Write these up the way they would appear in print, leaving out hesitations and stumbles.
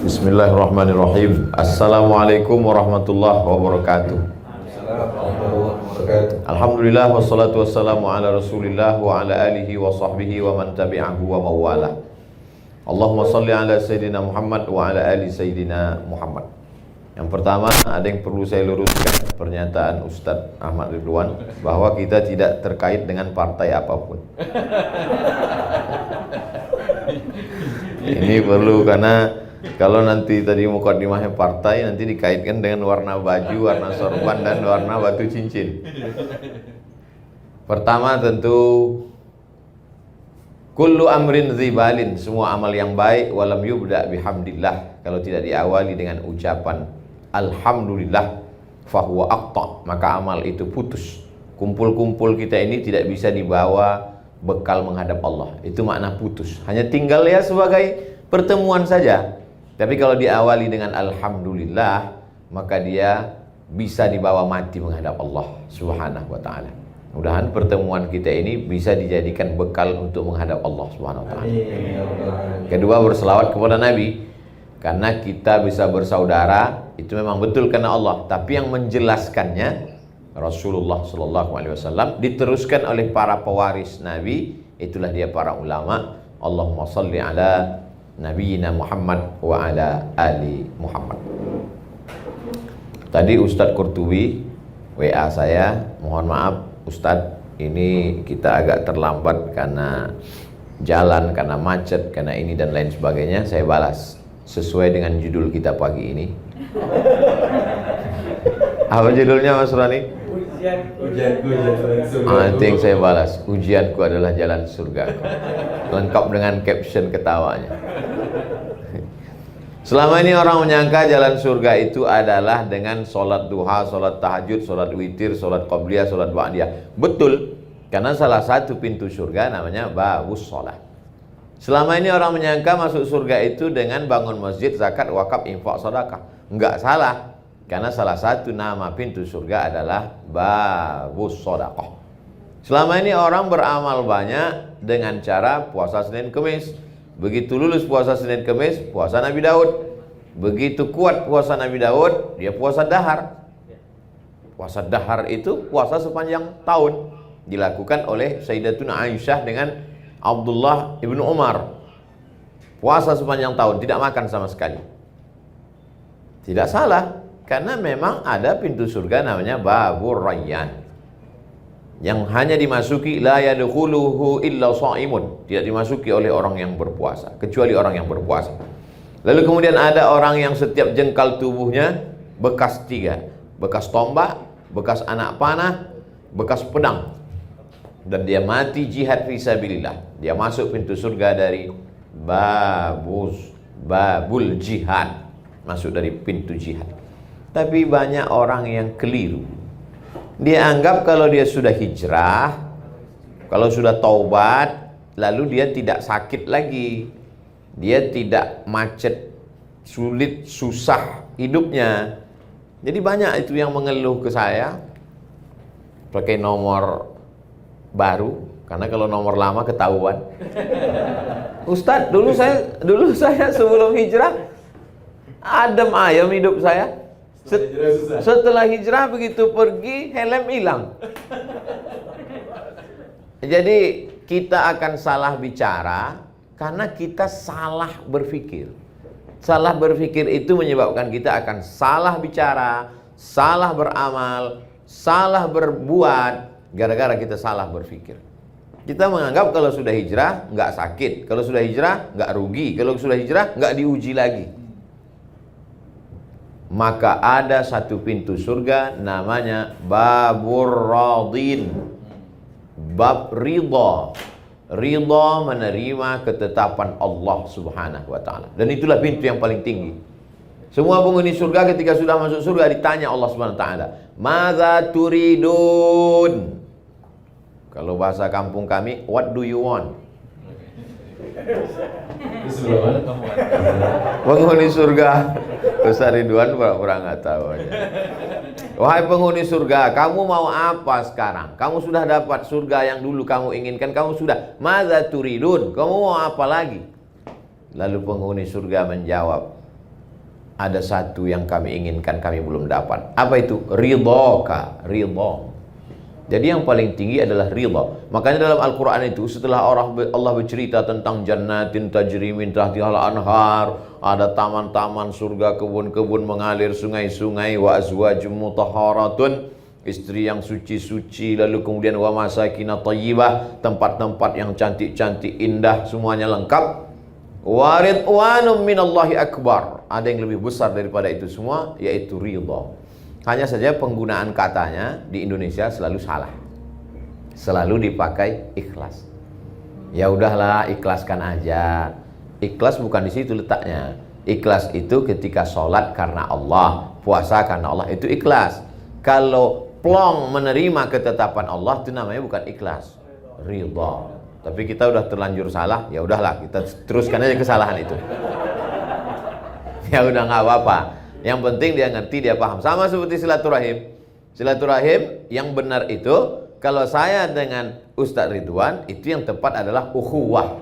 Bismillahirrahmanirrahim. Assalamualaikum warahmatullahi wabarakatuh. Alhamdulillah wassalatu wassalamu ala Rasulillah wa ala alihi wa sahbihi wa man tabi'ahu wa mawala. Allahumma salli ala Sayyidina Muhammad wa ala ali Sayyidina Muhammad. Yang pertama, ada yang perlu saya luruskan pernyataan Ustadz Ahmad Ridwan bahwa kita tidak terkait dengan partai apapun. Ini perlu, karena kalau nanti tadi mukadimahnya partai, nanti dikaitkan dengan warna baju, warna sorban, dan warna batu cincin. Pertama tentu kullu amrin dzibalin, semua amal yang baik walam yubda bihamdillah, kalau tidak diawali dengan ucapan alhamdulillah fahuwa aqta, maka amal itu putus. Kumpul-kumpul kita ini tidak bisa dibawa bekal menghadap Allah. Itu makna putus. Hanya tinggal ya sebagai pertemuan saja. Tapi kalau diawali dengan alhamdulillah, maka dia bisa dibawa mati menghadap Allah Subhanahu wa taala. Mudah-mudahan pertemuan kita ini bisa dijadikan bekal untuk menghadap Allah Subhanahu wa taala. Kedua, berselawat kepada Nabi, karena kita bisa bersaudara itu memang betul karena Allah, tapi yang menjelaskannya Rasulullah sallallahu alaihi wasallam, diteruskan oleh para pewaris Nabi, itulah dia para ulama. Allahumma salli ala Nabiyyina Muhammad wa ala ali Muhammad. Tadi Ustadz Qurtubi WA saya, mohon maaf Ustadz, ini kita agak terlambat karena jalan, karena macet, karena ini dan lain sebagainya. Saya balas sesuai dengan judul kita pagi ini. Apa judulnya Mas Rani? Ujianku jalan surga. Nanti yang saya balas, ujianku adalah jalan surga. Lengkap dengan caption ketawanya. Selama ini orang menyangka jalan surga itu adalah dengan sholat duha, sholat tahajud, sholat witir, sholat qobliyah, sholat ba'diyah. Betul, karena salah satu pintu surga namanya babus sholat. Selama ini orang menyangka masuk surga itu dengan bangun masjid, zakat, wakaf, infak, sedekah. Enggak salah, karena salah satu nama pintu surga adalah babus sedekah. Selama ini orang beramal banyak dengan cara puasa Senin Kemis. Begitu lulus puasa Senin Kemis, puasa Nabi Daud. Begitu kuat puasa Nabi Daud, dia puasa dahar. Puasa dahar itu puasa sepanjang tahun, dilakukan oleh Sayyidatuna Aisyah dengan Abdullah ibnu Umar. Puasa sepanjang tahun, tidak makan sama sekali. Tidak salah, karena memang ada pintu surga namanya Babur Rayyan, yang hanya dimasuki la yadkhuluhu illa shaimun, tidak dimasuki oleh orang yang berpuasa, kecuali orang yang berpuasa. Lalu kemudian ada orang yang setiap jengkal tubuhnya bekas tiga, bekas tombak, bekas anak panah, bekas pedang, dan dia mati jihad fisabilillah. Dia masuk pintu surga dari babul jihad, masuk dari pintu jihad. Tapi banyak orang yang keliru. Dia anggap kalau dia sudah hijrah, kalau sudah taubat, lalu dia tidak sakit lagi, dia tidak macet, sulit, susah hidupnya. Jadi banyak itu yang mengeluh ke saya pakai nomor baru, karena kalau nomor lama ketahuan. Ustadz, dulu saya sebelum hijrah adem ayem hidup saya. Setelah hijrah begitu pergi, helm hilang. Jadi kita akan salah bicara karena kita salah berpikir. Salah berpikir itu menyebabkan kita akan salah bicara, salah beramal, salah berbuat, gara-gara kita salah berpikir. Kita menganggap kalau sudah hijrah nggak sakit, kalau sudah hijrah nggak rugi, kalau sudah hijrah nggak diuji lagi. Maka ada satu pintu surga namanya Babur Radin, bab ridha. Ridha menerima ketetapan Allah Subhanahu wa taala. Dan itulah pintu yang paling tinggi. Semua penghuni surga ketika sudah masuk surga ditanya Allah Subhanahu wa taala, "Madza turidun?" Kalau bahasa kampung kami, what do you want? Penghuni surga Ustaz Ridwan pura-pura nggak tahu aja. Wahai penghuni surga, kamu mau apa sekarang? Kamu sudah dapat surga yang dulu kamu inginkan, kamu sudah. Madza turidun? Kamu mau apa lagi? Lalu penghuni surga menjawab, ada satu yang kami inginkan, kami belum dapat. Apa itu? Ridhoka, ridho. Jadi yang paling tinggi adalah ridho. Makanya dalam Al-Quran itu setelah Allah bercerita tentang jannatin tajri min tahtihal anhar, ada taman-taman surga, kebun-kebun mengalir, sungai-sungai, wa azwajum mutahharatun, istri yang suci-suci, lalu kemudian wa masakina thayyibah, tempat-tempat yang cantik-cantik, indah, semuanya lengkap. Wa ridwanum minallahi akbar, ada yang lebih besar daripada itu semua, yaitu ridho. Hanya saja penggunaan katanya di Indonesia selalu salah. Selalu dipakai ikhlas. Ya udahlah, ikhlaskan aja. Ikhlas bukan di situ letaknya. Ikhlas itu ketika sholat karena Allah, puasa karena Allah, itu ikhlas. Kalau plong menerima ketetapan Allah, itu namanya bukan ikhlas, ridha. Tapi kita udah terlanjur salah, ya udahlah, kita teruskan aja kesalahan itu. Ya udah, nggak apa-apa. Yang penting dia ngerti, dia paham. Sama seperti silaturahim. Silaturahim yang benar itu, kalau saya dengan Ustadz Ridwan, itu yang tepat adalah ukhuwah.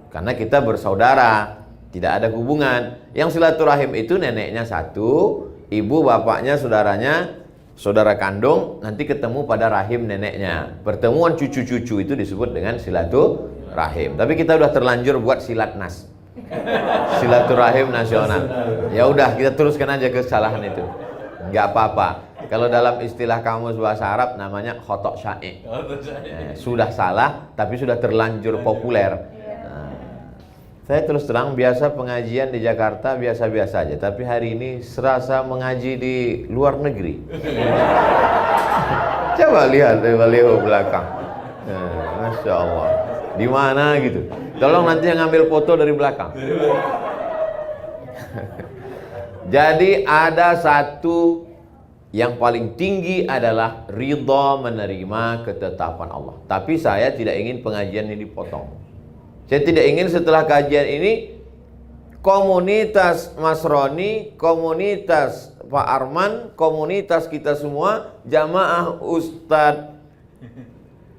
Karena kita bersaudara, tidak ada hubungan. Yang silaturahim itu neneknya satu, ibu bapaknya saudaranya, saudara kandung, nanti ketemu pada rahim neneknya. Pertemuan cucu-cucu itu disebut dengan silaturahim. Tapi kita udah terlanjur buat silatnas, silaturahim nasional. Ya udah, kita teruskan aja kesalahan itu, nggak apa-apa. Kalau dalam istilah kamus bahasa Arab namanya khotok syai'. Sudah salah tapi sudah terlanjur populer. Saya terus terang, biasa pengajian di Jakarta biasa-biasa aja, tapi hari ini serasa mengaji di luar negeri. Coba lihat dari baliho belakang. Masya Allah. Di mana gitu? Tolong nanti yang ngambil foto dari belakang. Jadi ada satu yang paling tinggi adalah ridha menerima ketetapan Allah. Tapi saya tidak ingin pengajian ini dipotong. Saya tidak ingin setelah kajian ini komunitas Mas Roni, komunitas Pak Arman, komunitas kita semua, jamaah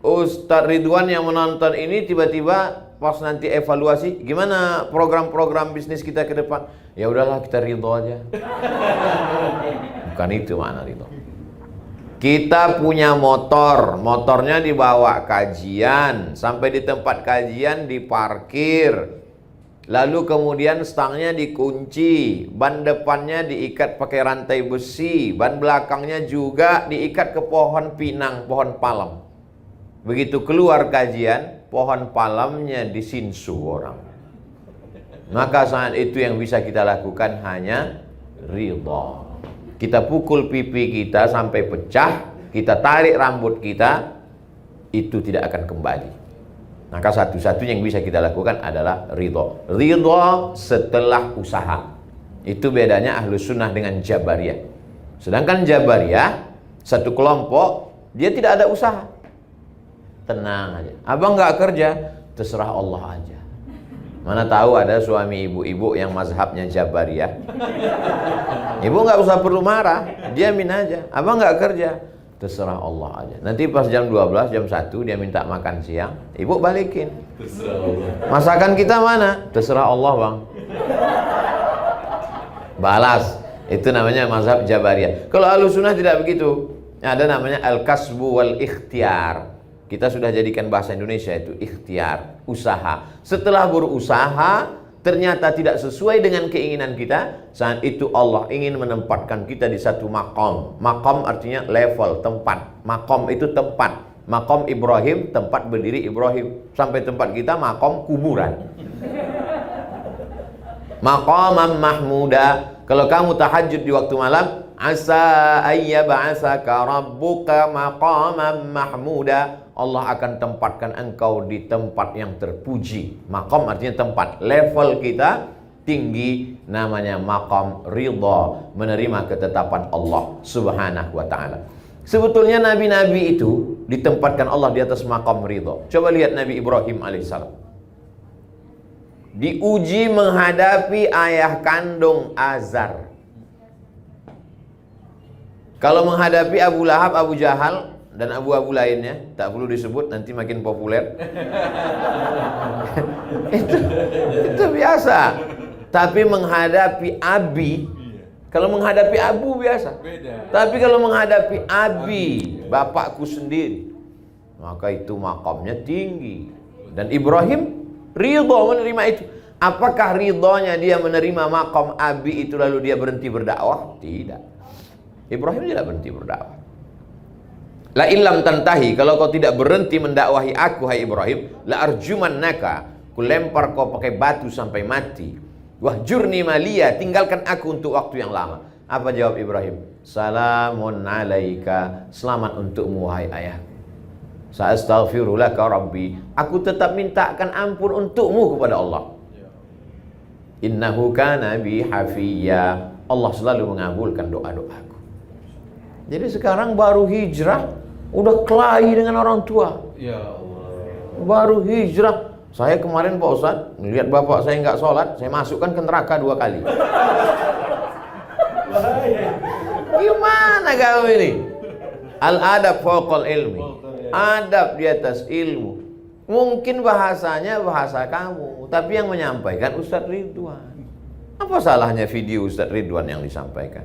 Ustadz Ridwan yang menonton ini tiba-tiba pas nanti evaluasi, gimana program-program bisnis kita ke depan? Ya udahlah, kita ridho aja. Bukan itu makna ridho. Kita punya motor, motornya dibawa kajian, sampai di tempat kajian diparkir, lalu kemudian stangnya dikunci, ban depannya diikat pakai rantai besi, ban belakangnya juga diikat ke pohon pinang, pohon palem. Begitu keluar kajian, pohon palemnya disinsu orang. Maka saat itu yang bisa kita lakukan hanya ridha. Kita pukul pipi kita sampai pecah, kita tarik rambut kita, itu tidak akan kembali. Maka satu-satunya yang bisa kita lakukan adalah ridha. Ridha setelah usaha. Itu bedanya Ahlus Sunnah dengan Jabariyah. Sedangkan Jabariyah, satu kelompok, dia tidak ada usaha. Tenang aja, abang nggak kerja, terserah Allah aja. Mana tahu ada suami ibu-ibu yang mazhabnya Jabariyah. Ibu nggak usah perlu marah, diamin aja. Abang nggak kerja, terserah Allah aja. Nanti pas jam 12, jam 1 dia minta makan siang, ibu balikin. Masakan kita mana? Terserah Allah bang. Balas. Itu namanya mazhab Jabariyah. Kalau Ahlus Sunnah tidak begitu. Ada namanya al-kasbu wal ikhtiar. Kita sudah jadikan bahasa Indonesia itu ikhtiar, usaha. Setelah berusaha ternyata tidak sesuai dengan keinginan kita, saat itu Allah ingin menempatkan kita di satu makom. Makom artinya level, tempat. Makom itu tempat. Makom Ibrahim, tempat berdiri Ibrahim. Sampai tempat kita makom kuburan. Maqamam mahmuda. Kalau kamu tahajud di waktu malam, asa ayyab'asaka rabbuka maqamam mahmuda. Allah akan tempatkan engkau di tempat yang terpuji. Maqam artinya tempat. Level kita tinggi, namanya maqam ridha, menerima ketetapan Allah Subhanahu wa ta'ala. Sebetulnya nabi-nabi itu ditempatkan Allah di atas maqam ridha. Coba lihat Nabi Ibrahim alaihissalam. Diuji menghadapi ayah kandung Azar. Kalau menghadapi Abu Lahab, Abu Jahal, dan abu-abu lainnya, tak perlu disebut nanti makin populer. itu biasa. Tapi menghadapi abi, kalau menghadapi abu biasa. Beda. Tapi kalau menghadapi abi, bapakku sendiri, maka itu makamnya tinggi. Dan Ibrahim ridho menerima itu. Apakah ridhonya dia menerima makam abi itu lalu dia berhenti berdakwah? Tidak. Ibrahim tidak berhenti berdakwah. La illam tantahi, kalau kau tidak berhenti mendakwahi aku hai Ibrahim, la arjumannaka, ku lempar kau pakai batu sampai mati. Wahjurni maliya, tinggalkan aku untuk waktu yang lama. Apa jawab Ibrahim? Salamun alaika, selamat untukmu wahai ayah. Sa'astaghfiru laka rabbi, aku tetap mintakan ampun untukmu kepada Allah. Innahu kana bi hafiyya, Allah selalu mengabulkan doa-doaku. Jadi sekarang baru hijrah udah kelahi dengan orang tua. Ya Allah. Baru hijrah. Saya kemarin Pak Ustadz melihat bapak saya nggak sholat, saya masukkan ke neraka 2 kali. Gimana kau ini? Al-adab fawqal ilmi, adab di atas ilmu. Mungkin bahasanya bahasa kamu, tapi yang menyampaikan Ustadz Ridwan. Apa salahnya video Ustadz Ridwan yang disampaikan?